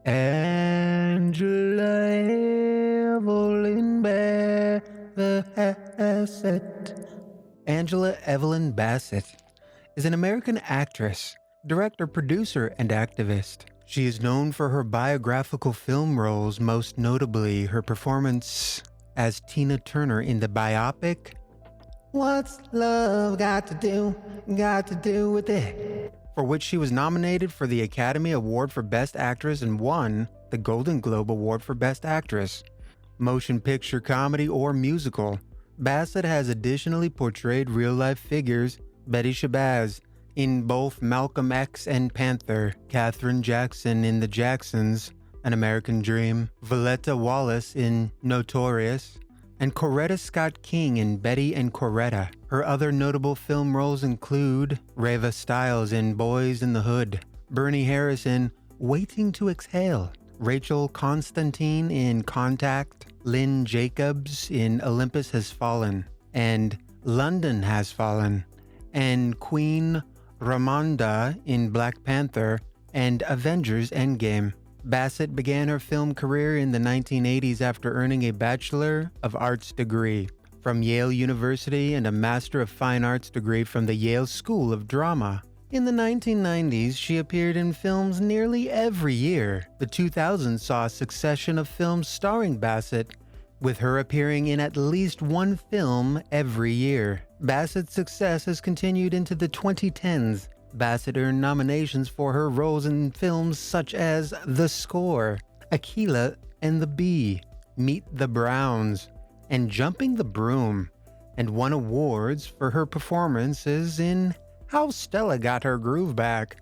Angela Evelyn Bassett. Angela Evelyn Bassett is an American actress, director, producer, and activist. She is known for her biographical film roles, most notably her performance as Tina Turner in the biopic What's Love Got to Do with It?, for which she was nominated for the Academy Award for Best Actress and won the Golden Globe Award for Best Actress. Motion picture, comedy, or musical. Bassett has additionally portrayed real-life figures Betty Shabazz in both Malcolm X and Panther, Katherine Jackson in The Jacksons, An American Dream, Voletta Wallace in Notorious, and Coretta Scott King in Betty and Coretta. Her other notable film roles include Reva Styles in Boyz in the Hood, Bernie Harris in Waiting to Exhale, Rachel Constantine in Contact, Lynne Jacobs in Olympus Has Fallen, and London Has Fallen, and Queen Ramonda in Black Panther and Avengers Endgame. Bassett began her film career in the 1980s after earning a Bachelor of Arts degree from Yale University and a Master of Fine Arts degree from the Yale School of Drama. In the 1990s, she appeared in films nearly every year. The 2000s saw a succession of films starring Bassett, with her appearing in at least one film every year. Bassett's success has continued into the 2010s. Bassett earned nominations for her roles in films such as The Score, Akeelah and the Bee, Meet the Browns, and Jumping the Broom, and won awards for her performances in How Stella Got Her Groove Back.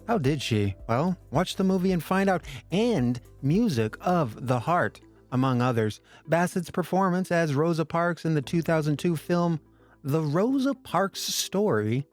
How did she? Well, watch the movie and find out. And Music of the Heart, among others. Bassett's performance as Rosa Parks in the 2002 film The Rosa Parks Story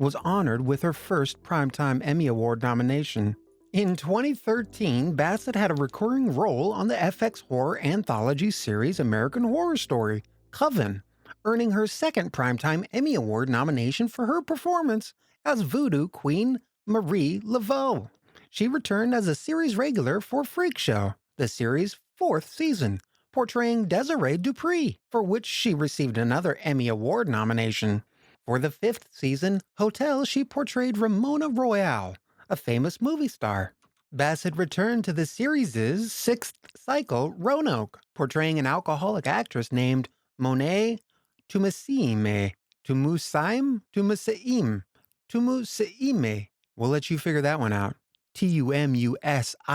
was honored with her first Primetime Emmy Award nomination. In 2013, Bassett had a recurring role on the FX horror anthology series American Horror Story, Coven, earning her second Primetime Emmy Award nomination for her performance as Voodoo Queen Marie Laveau. She returned as a series regular for Freak Show, the series' fourth season, portraying Desiree Dupree, for which she received another Emmy Award nomination. For the fifth season, Hotel, she portrayed Ramona Royale, a famous movie star. Bassett returned to the series' sixth cycle, Roanoke, portraying an alcoholic actress named Monet Tumusiime. We'll let you figure that one out. Tumusiime,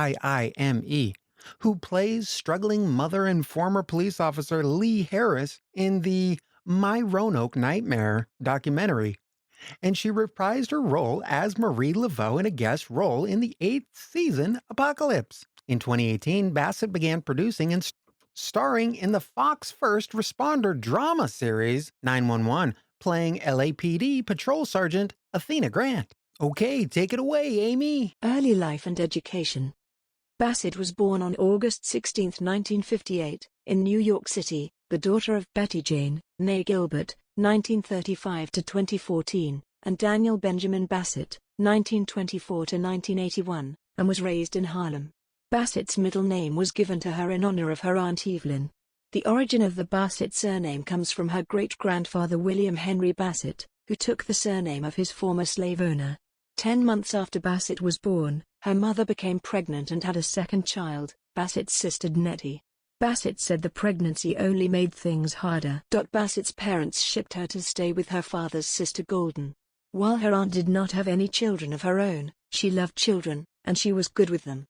who plays struggling mother and former police officer Lee Harris in the My Roanoke Nightmare documentary. And she reprised her role as Marie Laveau in a guest role in the 8th season Apocalypse. In 2018, Bassett began producing and starring in the Fox first responder drama series 911, playing LAPD Patrol Sergeant Athena Grant. Okay, take it away, Amy. Early life and education. Bassett was born on August 16, 1958, in New York City, the daughter of Betty Jane, née Gilbert, 1935–2014, and Daniel Benjamin Bassett, 1924–1981, and was raised in Harlem. Bassett's middle name was given to her in honor of her Aunt Evelyn. The origin of the Bassett surname comes from her great-grandfather William Henry Bassett, who took the surname of his former slave owner. 10 months after Bassett was born, her mother became pregnant and had a second child, Bassett's sister Nettie. Bassett said the pregnancy only made things harder. Bassett's parents shipped her to stay with her father's sister Golden. While her aunt did not have any children of her own, she loved children, and she was good with them.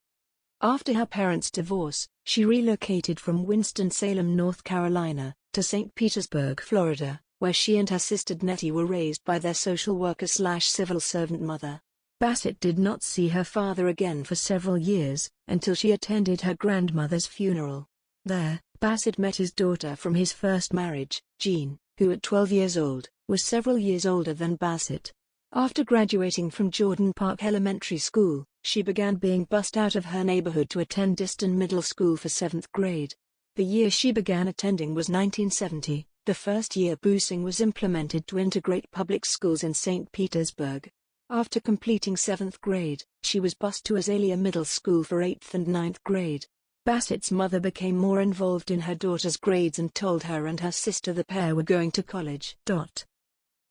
After her parents' divorce, she relocated from Winston-Salem, North Carolina, to St. Petersburg, Florida, where she and her sister Nettie were raised by their social worker/civil servant mother. Bassett did not see her father again for several years, until she attended her grandmother's funeral. There, Bassett met his daughter from his first marriage, Jean, who at 12 years old, was several years older than Bassett. After graduating from Jordan Park Elementary School, she began being bussed out of her neighborhood to attend Diston Middle School for 7th grade. The year she began attending was 1970, the first year busing was implemented to integrate public schools in St. Petersburg. After completing 7th grade, she was bused to Azalea Middle School for 8th and 9th grade. Bassett's mother became more involved in her daughter's grades and told her and her sister the pair were going to college.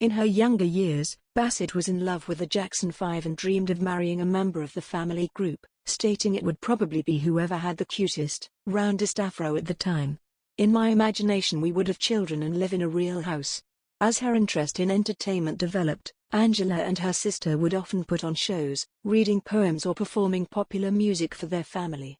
In her younger years, Bassett was in love with the Jackson 5 and dreamed of marrying a member of the family group, stating it would probably be whoever had the cutest, roundest afro at the time. "In my imagination we would have children and live in a real house." As her interest in entertainment developed, Angela and her sister would often put on shows, reading poems or performing popular music for their family.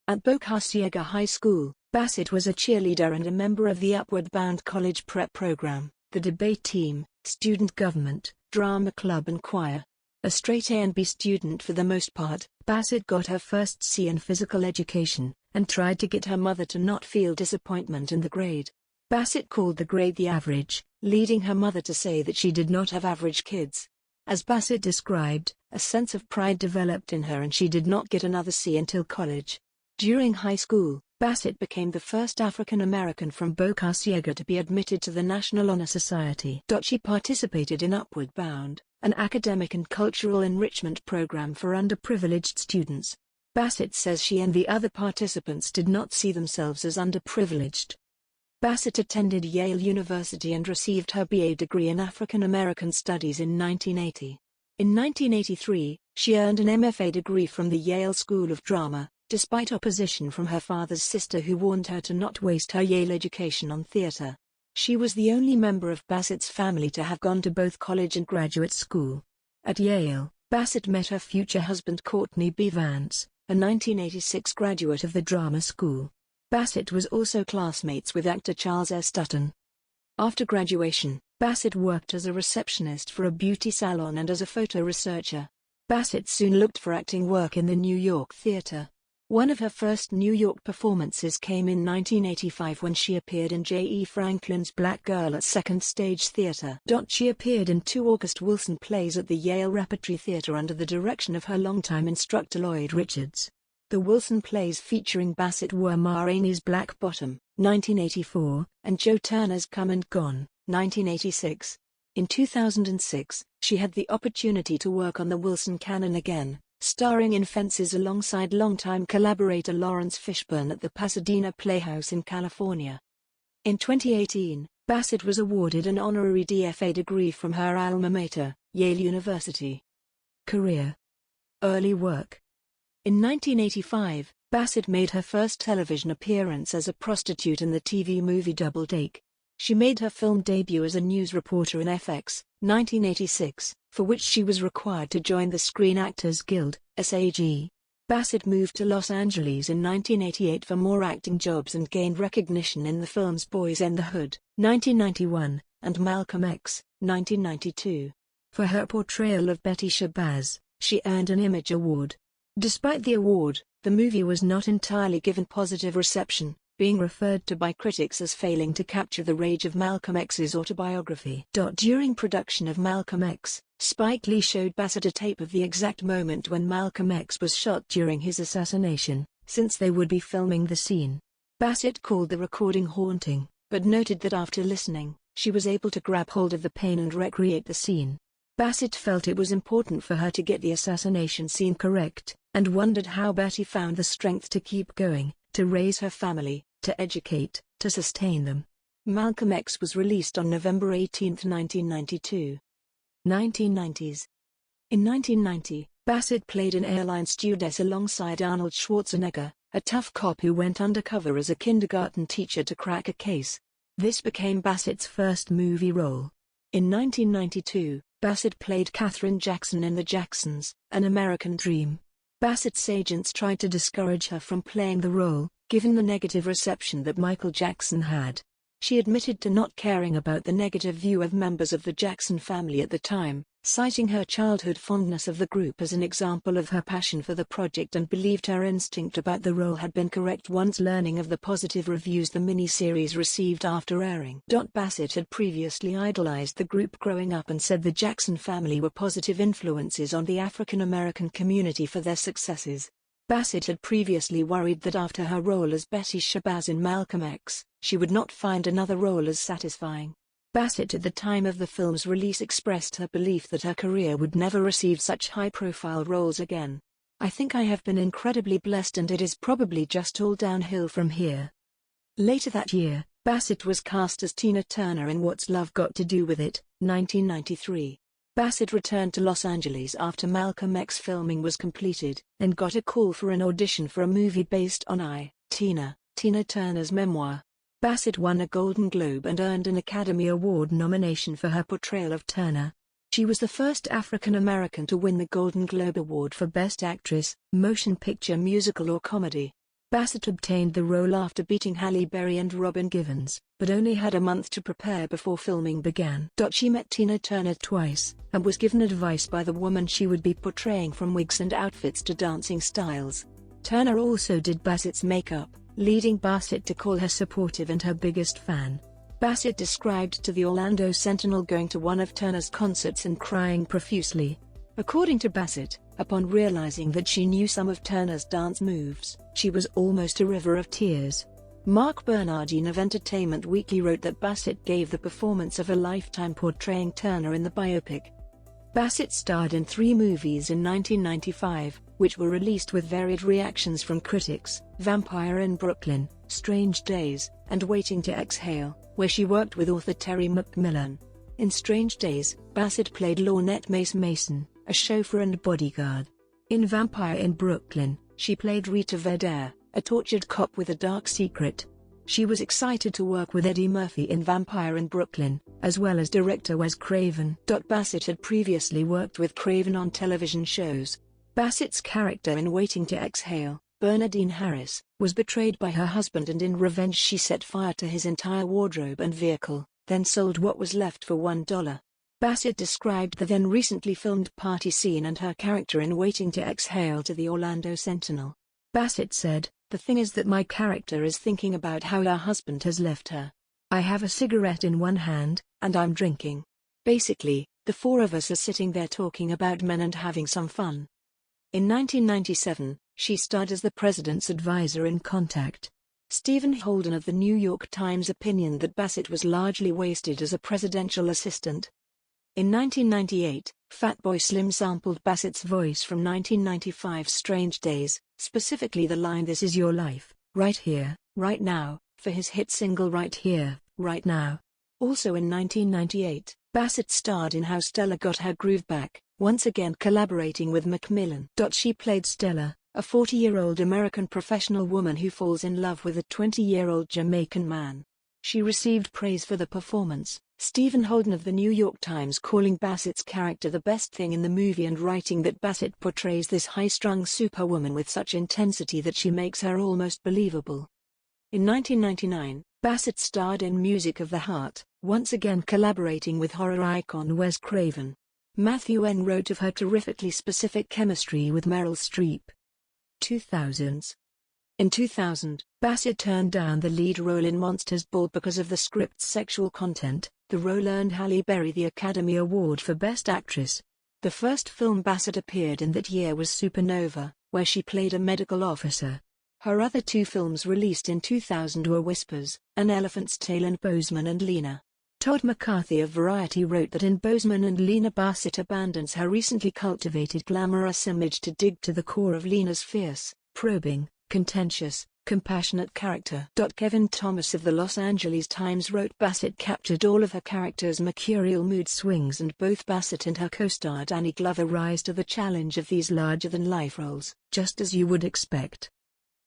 At Boca Ciega High School, Bassett was a cheerleader and a member of the Upward Bound College Prep program, the debate team, student government, drama club and choir. A straight A and B student for the most part, Bassett got her first C in physical education, and tried to get her mother to not feel disappointment in the grade. Bassett called the grade the average, leading her mother to say that she did not have average kids. As Bassett described, a sense of pride developed in her and she did not get another C until college. During high school, Bassett became the first African American from Boca Ciega to be admitted to the National Honor Society. She participated in Upward Bound, an academic and cultural enrichment program for underprivileged students. Bassett says she and the other participants did not see themselves as underprivileged. Bassett attended Yale University and received her BA degree in African American Studies in 1980. In 1983, she earned an MFA degree from the Yale School of Drama, despite opposition from her father's sister who warned her to not waste her Yale education on theater. She was the only member of Bassett's family to have gone to both college and graduate school. At Yale, Bassett met her future husband Courtney B. Vance, a 1986 graduate of the drama school. Bassett was also classmates with actor Charles S. Dutton. After graduation, Bassett worked as a receptionist for a beauty salon and as a photo researcher. Bassett soon looked for acting work in the New York theater. One of her first New York performances came in 1985 when she appeared in J.E. Franklin's Black Girl at Second Stage Theater. She appeared in 2 August Wilson plays at the Yale Repertory Theater under the direction of her longtime instructor Lloyd Richards. The Wilson plays featuring Bassett were Ma Rainey's Black Bottom, 1984, and Joe Turner's Come and Gone, 1986. In 2006, she had the opportunity to work on the Wilson canon again, starring in Fences alongside longtime collaborator Lawrence Fishburne at the Pasadena Playhouse in California. In 2018, Bassett was awarded an honorary DFA degree from her alma mater, Yale University. Career. Early work. In 1985, Bassett made her first television appearance as a prostitute in the TV movie Double Take. She made her film debut as a news reporter in FX, 1986, for which she was required to join the Screen Actors Guild, SAG. Bassett moved to Los Angeles in 1988 for more acting jobs and gained recognition in the films Boyz n the Hood, 1991, and Malcolm X, 1992. For her portrayal of Betty Shabazz, she earned an Image Award. Despite the award, the movie was not entirely given positive reception, being referred to by critics as failing to capture the rage of Malcolm X's autobiography. During production of Malcolm X, Spike Lee showed Bassett a tape of the exact moment when Malcolm X was shot during his assassination, since they would be filming the scene. Bassett called the recording haunting, but noted that after listening, she was able to grab hold of the pain and recreate the scene. Bassett felt it was important for her to get the assassination scene correct, and wondered how Betty found the strength to keep going, to raise her family, to educate, to sustain them. Malcolm X was released on November 18, 1992. 1990s. In 1990, Bassett played an airline stewardess alongside Arnold Schwarzenegger, a tough cop who went undercover as a kindergarten teacher to crack a case. This became Bassett's first movie role. In 1992, Bassett played Katherine Jackson in The Jacksons, An American Dream. Bassett's agents tried to discourage her from playing the role, given the negative reception that Michael Jackson had. She admitted to not caring about the negative view of members of the Jackson family at the time, citing her childhood fondness of the group as an example of her passion for the project and believed her instinct about the role had been correct once learning of the positive reviews the miniseries received after airing. Bassett had previously idolized the group growing up and said the Jackson family were positive influences on the African American community for their successes. Bassett had previously worried that after her role as Betty Shabazz in Malcolm X, she would not find another role as satisfying. Bassett at the time of the film's release expressed her belief that her career would never receive such high-profile roles again. "I think I have been incredibly blessed and it is probably just all downhill from here." Later that year, Bassett was cast as Tina Turner in What's Love Got to Do with It, 1993. Bassett returned to Los Angeles after Malcolm X filming was completed, and got a call for an audition for a movie based on Tina Turner's memoir. Bassett won a Golden Globe and earned an Academy Award nomination for her portrayal of Turner. She was the first African American to win the Golden Globe Award for Best Actress, Motion Picture Musical or Comedy. Bassett obtained the role after beating Halle Berry and Robin Givens, but only had a month to prepare before filming began. She met Tina Turner twice, and was given advice by the woman she would be portraying from wigs and outfits to dancing styles. Turner also did Bassett's makeup, leading Bassett to call her supportive and her biggest fan. Bassett described to the Orlando Sentinel going to one of Turner's concerts and crying profusely. According to Bassett, upon realizing that she knew some of Turner's dance moves, she was almost a river of tears. Mark Bernardine of Entertainment Weekly wrote that Bassett gave the performance of a lifetime portraying Turner in the biopic. Bassett starred in 3 movies in 1995, which were released with varied reactions from critics: Vampire in Brooklyn, Strange Days, and Waiting to Exhale, where she worked with author Terry McMillan. In Strange Days, Bassett played Lornette Mace Mason, a chauffeur and bodyguard. In Vampire in Brooklyn, she played Rita Verdere, a tortured cop with a dark secret. She was excited to work with Eddie Murphy in Vampire in Brooklyn, as well as director Wes Craven. Bassett had previously worked with Craven on television shows. Bassett's character in Waiting to Exhale, Bernadine Harris, was betrayed by her husband, and in revenge she set fire to his entire wardrobe and vehicle, then sold what was left for $1. Bassett described the then recently filmed party scene and her character in Waiting to Exhale to the Orlando Sentinel. Bassett said, "The thing is that my character is thinking about how her husband has left her. I have a cigarette in one hand, and I'm drinking. Basically, the 4 of us are sitting there talking about men and having some fun." In 1997, she starred as the president's advisor in Contact. Stephen Holden of the New York Times opinioned that Bassett was largely wasted as a presidential assistant. In 1998, Fatboy Slim sampled Bassett's voice from 1995's Strange Days, specifically the line "This is your life, right here, right now," for his hit single Right Here, Right Now. Also in 1998, Bassett starred in How Stella Got Her Groove Back, once again collaborating with Macmillan. She played Stella, a 40-year-old American professional woman who falls in love with a 20-year-old Jamaican man. She received praise for the performance, Stephen Holden of the New York Times calling Bassett's character the best thing in the movie and writing that Bassett portrays this high-strung superwoman with such intensity that she makes her almost believable. In 1999, Bassett starred in Music of the Heart, once again collaborating with horror icon Wes Craven. Matthew N. wrote of her terrifically specific chemistry with Meryl Streep. 2000s. In 2000, Bassett turned down the lead role in Monsters Ball because of the script's sexual content. The role earned Halle Berry the Academy Award for Best Actress. The first film Bassett appeared in that year was Supernova, where she played a medical officer. Her other 2 films released in 2000 were Whispers, An Elephant's Tale and Bozeman and Lena. Todd McCarthy of Variety wrote that in Bozeman and Lena Bassett abandons her recently cultivated glamorous image to dig to the core of Lena's fierce, probing, contentious, compassionate character. Kevin Thomas of the Los Angeles Times wrote Bassett captured all of her character's mercurial mood swings, and both Bassett and her co-star Danny Glover rise to the challenge of these larger-than-life roles, just as you would expect.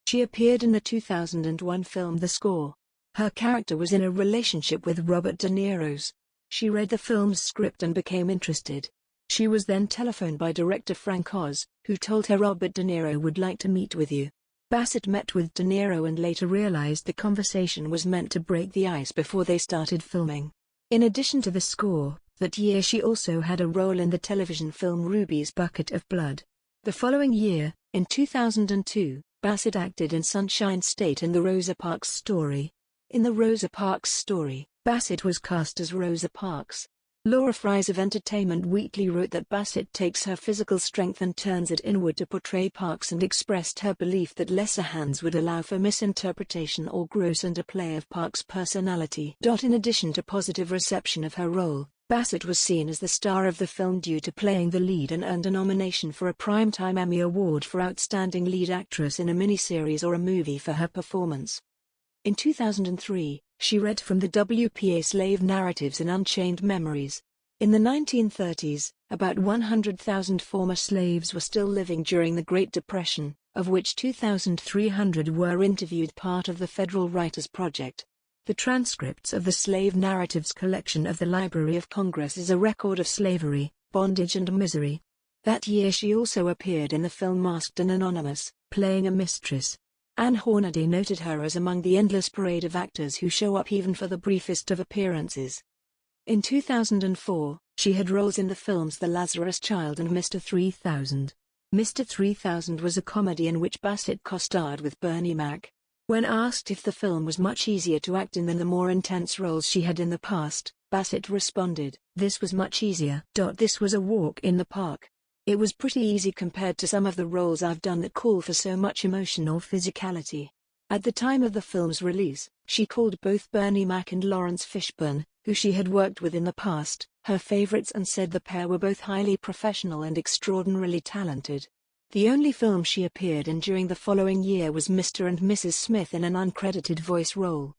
She appeared in the 2001 film The Score. Her character was in a relationship with Robert De Niro's. She read the film's script and became interested. She was then telephoned by director Frank Oz, who told her Robert De Niro would like to meet with you. Bassett met with De Niro and later realized the conversation was meant to break the ice before they started filming. In addition to The Score, that year she also had a role in the television film Ruby's Bucket of Blood. The following year, in 2002, Bassett acted in Sunshine State and The Rosa Parks Story. In The Rosa Parks Story, Bassett was cast as Rosa Parks. Laura Fries of Entertainment Weekly wrote that Bassett takes her physical strength and turns it inward to portray Parks, and expressed her belief that lesser hands would allow for misinterpretation or gross underplay of Parks' personality. In addition to positive reception of her role, Bassett was seen as the star of the film due to playing the lead and earned a nomination for a Primetime Emmy Award for Outstanding Lead Actress in a Miniseries or a Movie for her performance. In 2003, she read from the WPA slave narratives in Unchained Memories. In the 1930s, about 100,000 former slaves were still living during the Great Depression, of which 2,300 were interviewed, part of the Federal Writers Project. The transcripts of the Slave Narratives collection of the Library of Congress is a record of slavery, bondage and misery. That year she also appeared in the film Masked and Anonymous, playing a mistress. Anne Hornaday noted her as among the endless parade of actors who show up even for the briefest of appearances. In 2004, she had roles in the films The Lazarus Child and Mr. 3000. Mr. 3000 was a comedy in which Bassett co-starred with Bernie Mac. When asked if the film was much easier to act in than the more intense roles she had in the past, Bassett responded, "This was much easier. This was a walk in the park. It was pretty easy compared to some of the roles I've done that call for so much emotion or physicality." At the time of the film's release, she called both Bernie Mac and Lawrence Fishburne, who she had worked with in the past, her favorites, and said the pair were both highly professional and extraordinarily talented. The only film she appeared in during the following year was Mr. and Mrs. Smith in an uncredited voice role.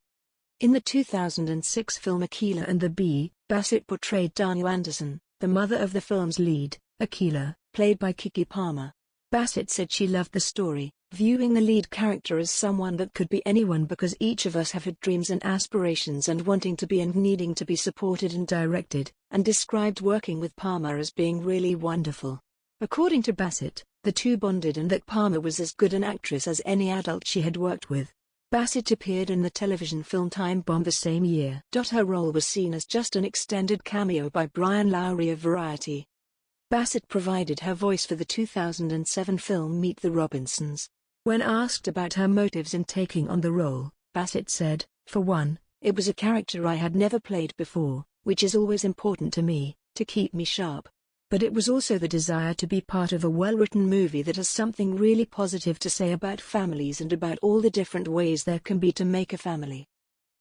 In the 2006 film Akeelah and the Bee, Bassett portrayed Danya Anderson, the mother of the film's lead, Akeelah, played by Keke Palmer. Bassett said she loved the story, viewing the lead character as someone that could be anyone because each of us have had dreams and aspirations and wanting to be and needing to be supported and directed, and described working with Palmer as being really wonderful. According to Bassett, the two bonded and that Palmer was as good an actress as any adult she had worked with. Bassett appeared in the television film Time Bomb the same year. Her role was seen as just an extended cameo by Brian Lowry of Variety. Bassett provided her voice for the 2007 film Meet the Robinsons. When asked about her motives in taking on the role, Bassett said, "For one, it was a character I had never played before, which is always important to me, to keep me sharp. But it was also the desire to be part of a well-written movie that has something really positive to say about families and about all the different ways there can be to make a family."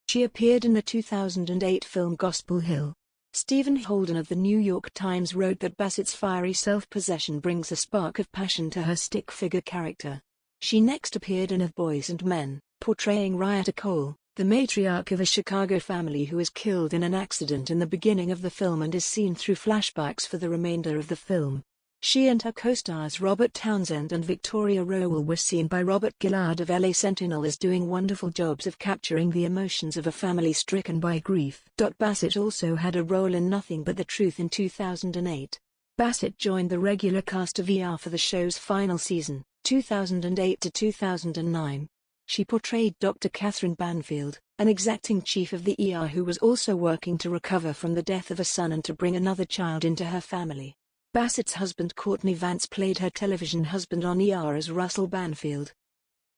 She appeared in the 2008 film Gospel Hill. Stephen Holden of the New York Times wrote that Bassett's fiery self-possession brings a spark of passion to her stick figure character. She next appeared in Of Boys and Men, portraying Ryota Cole, the matriarch of a Chicago family who is killed in an accident in the beginning of the film and is seen through flashbacks for the remainder of the film. She and her co-stars Robert Townsend and Victoria Rowell were seen by Robert Gillard of LA Sentinel as doing wonderful jobs of capturing the emotions of a family stricken by grief. Bassett also had a role in Nothing But the Truth in 2008. Bassett joined the regular cast of ER for the show's final season, 2008 to 2009. She portrayed Dr. Catherine Banfield, an exacting chief of the ER who was also working to recover from the death of a son and to bring another child into her family. Bassett's husband Courtney Vance played her television husband on ER as Russell Banfield.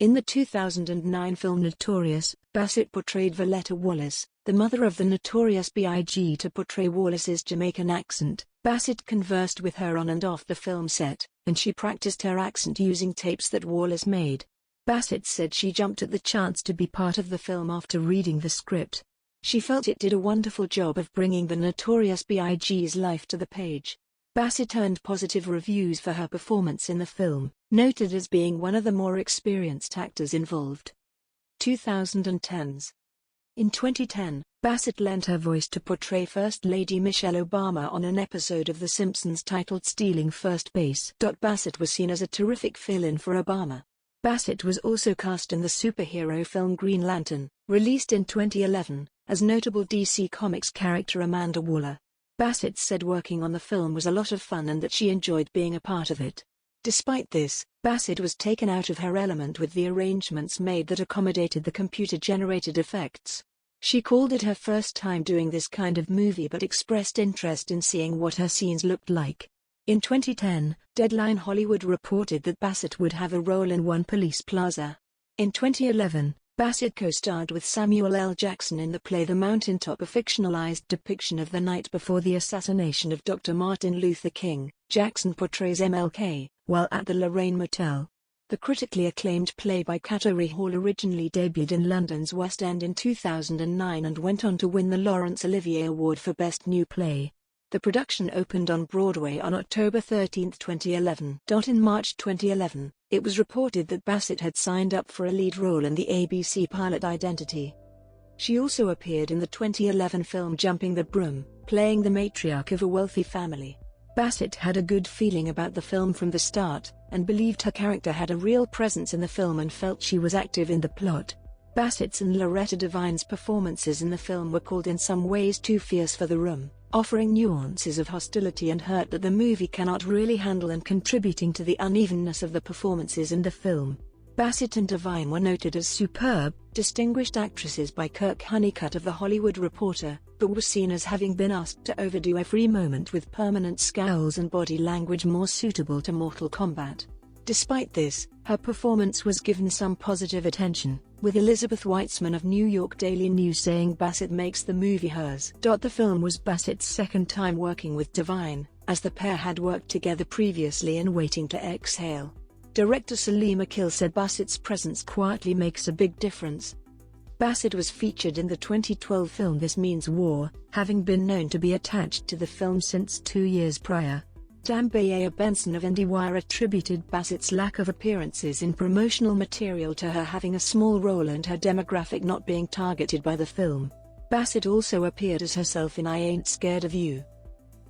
In the 2009 film Notorious, Bassett portrayed Voletta Wallace, the mother of the Notorious B.I.G. To portray Wallace's Jamaican accent, Bassett conversed with her on and off the film set, and she practiced her accent using tapes that Wallace made. Bassett said she jumped at the chance to be part of the film after reading the script. She felt it did a wonderful job of bringing the Notorious B.I.G.'s life to the page. Bassett earned positive reviews for her performance in the film, noted as being one of the more experienced actors involved. 2010s. In 2010, Bassett lent her voice to portray First Lady Michelle Obama on an episode of The Simpsons titled Stealing First Base. Bassett was seen as a terrific fill-in for Obama. Bassett was also cast in the superhero film Green Lantern, released in 2011, as notable DC Comics character Amanda Waller. Bassett said working on the film was a lot of fun and that she enjoyed being a part of it. Despite this, Bassett was taken out of her element with the arrangements made that accommodated the computer-generated effects. She called it her first time doing this kind of movie but expressed interest in seeing what her scenes looked like. In 2010, Deadline Hollywood reported that Bassett would have a role in One Police Plaza. In 2011, Bassett co-starred with Samuel L. Jackson in the play The Mountaintop, a fictionalized depiction of the night before the assassination of Dr. Martin Luther King. Jackson portrays MLK, while at the Lorraine Motel. The critically acclaimed play by Katherine Hall originally debuted in London's West End in 2009 and went on to win the Laurence Olivier Award for Best New Play. The production opened on Broadway on October 13, 2011. In March 2011, it was reported that Bassett had signed up for a lead role in the ABC pilot Identity. She also appeared in the 2011 film Jumping the Broom, playing the matriarch of a wealthy family. Bassett had a good feeling about the film from the start, and believed her character had a real presence in the film and felt she was active in the plot. Bassett's and Loretta Devine's performances in the film were called in some ways too fierce for the room, offering nuances of hostility and hurt that the movie cannot really handle and contributing to the unevenness of the performances in the film. Bassett and Devine were noted as superb, distinguished actresses by Kirk Honeycutt of The Hollywood Reporter, but were seen as having been asked to overdo every moment with permanent scowls and body language more suitable to Mortal Kombat. Despite this, her performance was given some positive attention, with Elizabeth Weitzman of New York Daily News saying Bassett makes the movie hers. The film was Bassett's second time working with Devine, as the pair had worked together previously in Waiting to Exhale. Director Salim Akil said Bassett's presence quietly makes a big difference. Bassett was featured in the 2012 film This Means War, having been known to be attached to the film since 2 years prior. Tambaya Benson of IndieWire attributed Bassett's lack of appearances in promotional material to her having a small role and her demographic not being targeted by the film. Bassett also appeared as herself in I Ain't Scared of You.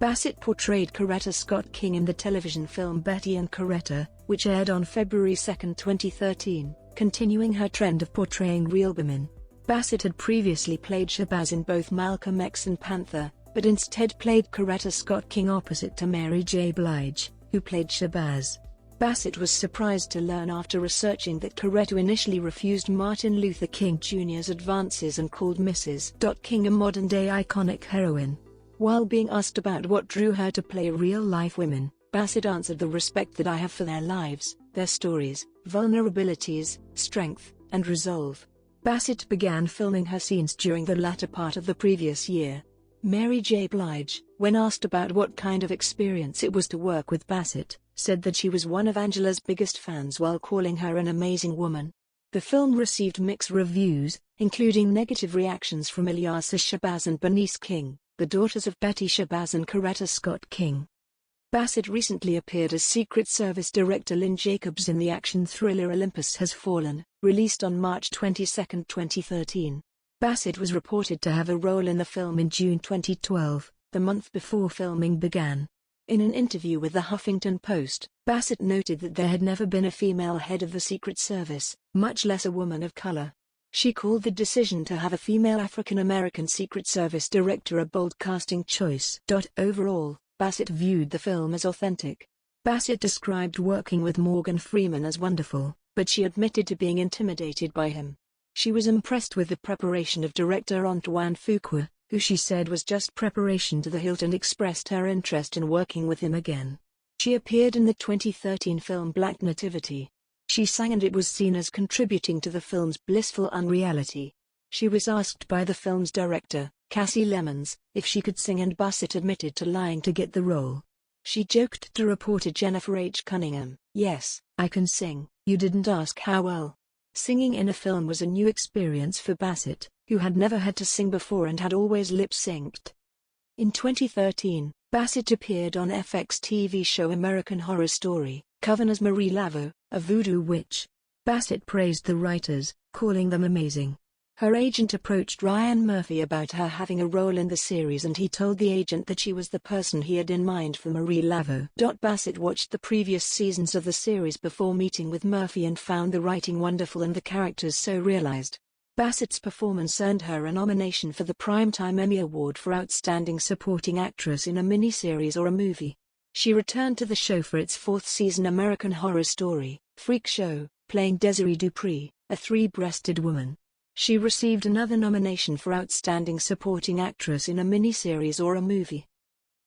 Bassett portrayed Coretta Scott King in the television film Betty and Coretta, which aired on February 2, 2013, continuing her trend of portraying real women. Bassett had previously played Shabazz in both Malcolm X and Panther, but instead played Coretta Scott King opposite to Mary J. Blige, who played Shabazz. Bassett was surprised to learn after researching that Coretta initially refused Martin Luther King Jr.'s advances and called Mrs. King a modern-day iconic heroine. While being asked about what drew her to play real-life women, Bassett answered, "The respect that I have for their lives, their stories, vulnerabilities, strength, and resolve." Bassett began filming her scenes during the latter part of the previous year. Mary J. Blige, when asked about what kind of experience it was to work with Bassett, said that she was one of Angela's biggest fans while calling her an amazing woman. The film received mixed reviews, including negative reactions from Ilyasa Shabazz and Bernice King, the daughters of Betty Shabazz and Coretta Scott King. Bassett recently appeared as Secret Service Director Lynne Jacobs in the action thriller Olympus Has Fallen, released on March 22, 2013. Bassett was reported to have a role in the film in June 2012, the month before filming began. In an interview with the Huffington Post, Bassett noted that there had never been a female head of the Secret Service, much less a woman of color. She called the decision to have a female African-American Secret Service director a bold casting choice. Overall, Bassett viewed the film as authentic. Bassett described working with Morgan Freeman as wonderful, but she admitted to being intimidated by him. She was impressed with the preparation of director Antoine Fuqua, who she said was just preparation to the hilt, and expressed her interest in working with him again. She appeared in the 2013 film Black Nativity. She sang and it was seen as contributing to the film's blissful unreality. She was asked by the film's director, Cassie Lemons, if she could sing, and Bassett admitted to lying to get the role. She joked to reporter Jennifer H. Cunningham, "Yes, I can sing, you didn't ask how well." Singing in a film was a new experience for Bassett, who had never had to sing before and had always lip-synced. In 2013, Bassett appeared on FX TV show American Horror Story, covered as Marie Laveau, a voodoo witch. Bassett praised the writers, calling them amazing. Her agent approached Ryan Murphy about her having a role in the series, and he told the agent that she was the person he had in mind for Marie Laveau. Bassett watched the previous seasons of the series before meeting with Murphy and found the writing wonderful and the characters so realized. Bassett's performance earned her a nomination for the Primetime Emmy Award for Outstanding Supporting Actress in a Miniseries or a Movie. She returned to the show for its fourth season American Horror Story, Freak Show, playing Desiree Dupree, a three-breasted woman. She received another nomination for Outstanding Supporting Actress in a Miniseries or a Movie.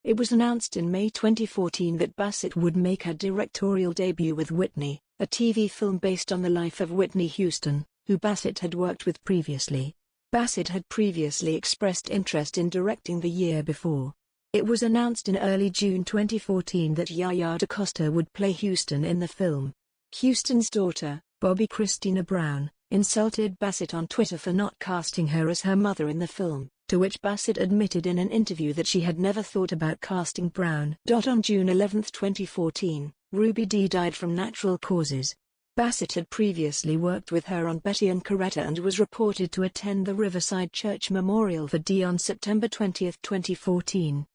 It was announced in May 2014 that Bassett would make her directorial debut with Whitney, a TV film based on the life of Whitney Houston, who Bassett had worked with previously. Bassett had previously expressed interest in directing the year before. It was announced in early June 2014 that Yaya DaCosta would play Houston in the film. Houston's daughter, Bobby Christina Brown, insulted Bassett on Twitter for not casting her as her mother in the film, to which Bassett admitted in an interview that she had never thought about casting Brown. On June 11, 2014, Ruby Dee died from natural causes. Bassett had previously worked with her on Betty and Coretta and was reported to attend the Riverside Church Memorial for Dee on September 20, 2014.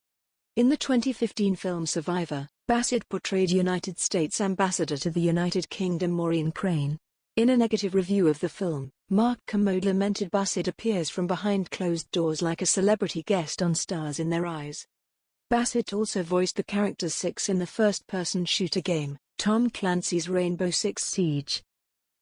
In the 2015 film Survivor, Bassett portrayed United States Ambassador to the United Kingdom Maureen Crane. In a negative review of the film, Mark Kermode lamented Bassett appears from behind closed doors like a celebrity guest on Stars in Their Eyes. Bassett also voiced the character Six in the first-person shooter game, Tom Clancy's Rainbow Six Siege.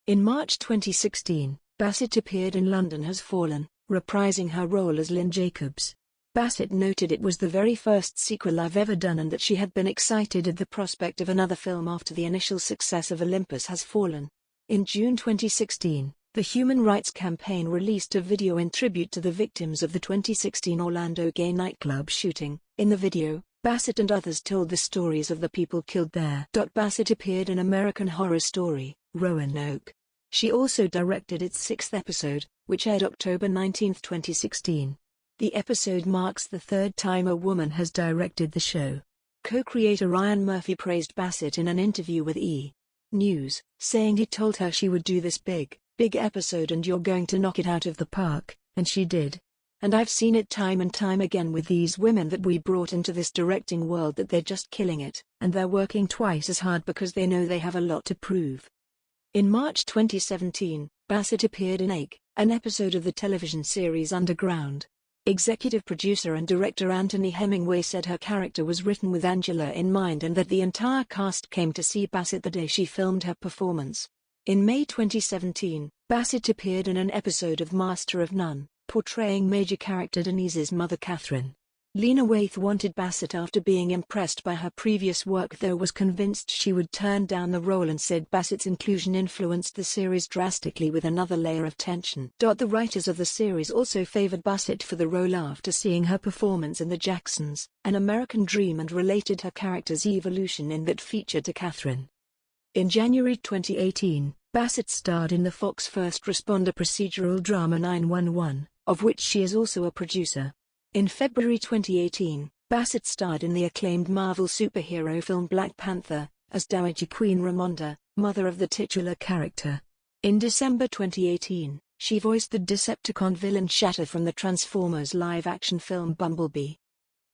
In March 2016, Bassett appeared in London Has Fallen, reprising her role as Lynne Jacobs. Bassett noted it was the very first sequel I've ever done and that she had been excited at the prospect of another film after the initial success of Olympus Has Fallen. In June 2016, the Human Rights Campaign released a video in tribute to the victims of the 2016 Orlando gay nightclub shooting. In the video, Bassett and others told the stories of the people killed there. Bassett appeared in American Horror Story, Roanoke. She also directed its sixth episode, which aired October 19, 2016. The episode marks the third time a woman has directed the show. Co-creator Ryan Murphy praised Bassett in an interview with E! News, saying he told her she would do this big episode and you're going to knock it out of the park, and she did. And I've seen it time and time again with these women that we brought into this directing world that they're just killing it, and they're working twice as hard because they know they have a lot to prove. In March 2017, Bassett appeared in Ake, an episode of the television series Underground. Executive producer and director Anthony Hemingway said her character was written with Angela in mind and that the entire cast came to see Bassett the day she filmed her performance. In May 2017, Bassett appeared in an episode of Master of None, portraying major character Denise's mother Catherine. Lena Waithe wanted Bassett after being impressed by her previous work though was convinced she would turn down the role and said Bassett's inclusion influenced the series drastically with another layer of tension. The writers of the series also favored Bassett for the role after seeing her performance in The Jacksons, An American Dream and related her character's evolution in that feature to Catherine. In January 2018, Bassett starred in the Fox first responder procedural drama 911, of which she is also a producer. In February 2018, Bassett starred in the acclaimed Marvel superhero film Black Panther, as Dowager Queen Ramonda, mother of the titular character. In December 2018, she voiced the Decepticon villain Shatter from the Transformers live-action film Bumblebee.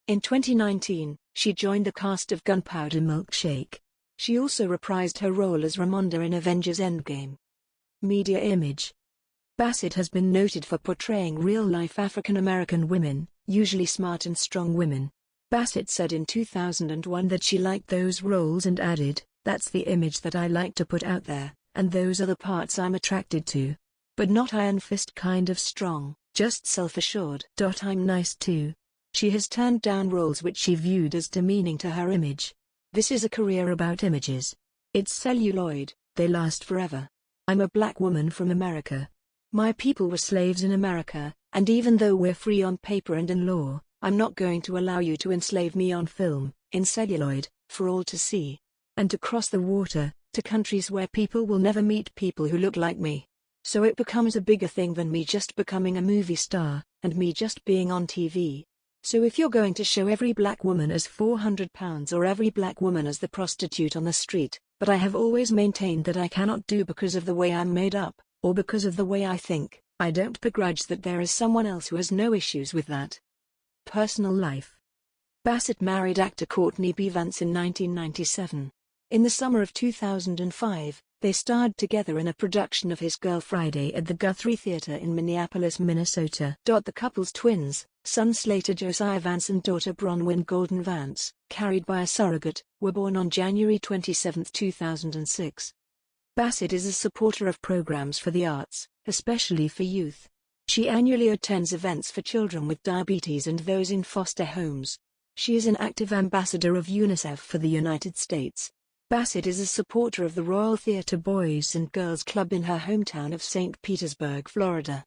In 2019, she joined the cast of Gunpowder Milkshake. She also reprised her role as Ramonda in Avengers Endgame. Media image. Bassett has been noted for portraying real-life African-American women, usually smart and strong women. Bassett said in 2001 that she liked those roles and added, "That's the image that I like to put out there, and those are the parts I'm attracted to. But not iron fist kind of strong, just self-assured. I'm nice too." She has turned down roles which she viewed as demeaning to her image. This is a career about images. It's celluloid, they last forever. I'm a black woman from America. My people were slaves in America, and even though we're free on paper and in law, I'm not going to allow you to enslave me on film, in celluloid, for all to see. And to cross the water, to countries where people will never meet people who look like me. So it becomes a bigger thing than me just becoming a movie star, and me just being on TV. So if you're going to show every black woman as 400 pounds or every black woman as the prostitute on the street, but I have always maintained that I cannot do because of the way I'm made up, or because of the way I think, I don't begrudge that there is someone else who has no issues with that. Personal life. Bassett married actor Courtney B. Vance in 1997. In the summer of 2005, they starred together in a production of His Girl Friday at the Guthrie Theatre in Minneapolis, Minnesota. The couple's twins, son Slater Josiah Vance and daughter Bronwyn Golden Vance, carried by a surrogate, were born on January 27, 2006. Bassett is a supporter of programs for the arts, especially for youth. She annually attends events for children with diabetes and those in foster homes. She is an active ambassador of UNICEF for the United States. Bassett is a supporter of the Royal Theatre Boys and Girls Club in her hometown of St. Petersburg, Florida.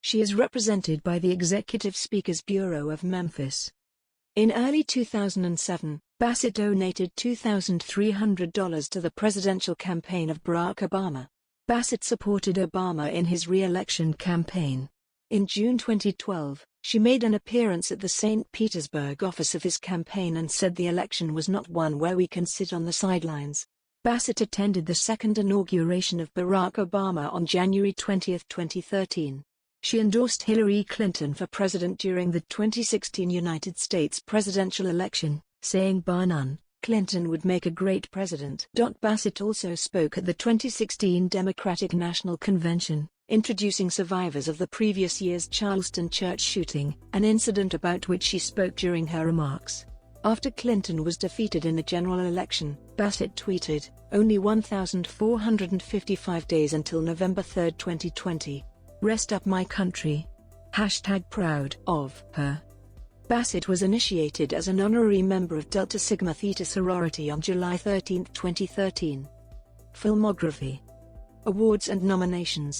She is represented by the Executive Speakers Bureau of Memphis. In early 2007, Bassett donated $2,300 to the presidential campaign of Barack Obama. Bassett supported Obama in his re-election campaign. In June 2012, she made an appearance at the St. Petersburg office of his campaign and said the election was not one where we can sit on the sidelines. Bassett attended the second inauguration of Barack Obama on January 20, 2013. She endorsed Hillary Clinton for president during the 2016 United States presidential election, saying bar none, Clinton would make a great president. Bassett also spoke at the 2016 Democratic National Convention, introducing survivors of the previous year's Charleston church shooting, an incident about which she spoke during her remarks. After Clinton was defeated in the general election, Bassett tweeted, "Only 1,455 days until November 3, 2020. Rest up my country. #proud of her." Bassett was initiated as an honorary member of Delta Sigma Theta sorority on July 13, 2013. Filmography. Awards and nominations.